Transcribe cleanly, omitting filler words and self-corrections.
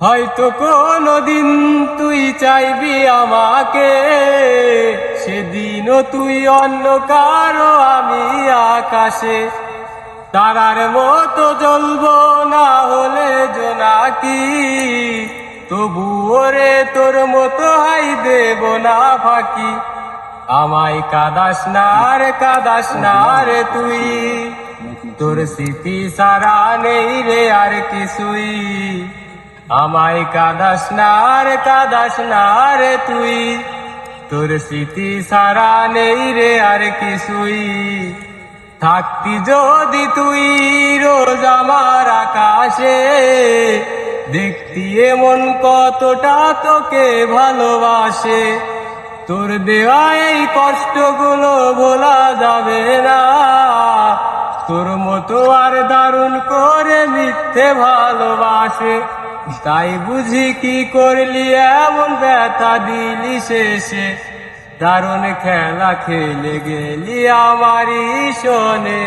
হয়তো কোনদিন তুই চাইবি আমাকে, সেদিনও তুই অন্য কারো আমি আকাশে। তারার মতো জ্বলবো না হলে জোনাকি, তবুও রে তোর মতো হাই দেব না ফাঁকি। আমায় কাদাস না রে তুই, তোর স্মৃতি সারা নেই রে আর কিছুই। আমায় কাদাস না রে তুই, তোর স্মৃতি সারা নেই রে আর কিছুই। থাকতি যদি তুই রোজ আমার আকাশে, দেখতি এমন কতটা তোকে ভালোবাসে। তোর দেওয়া এই কষ্টগুলো ভোলা যাবে না, তোর মতো আর দারুণ করে মিথ্যে ভালোবাসে। তাই বুঝি কি করলি এমন ব্যথা দিলি শেষে, দারুণ খেলা খেলে গেলি আমারই শোনে।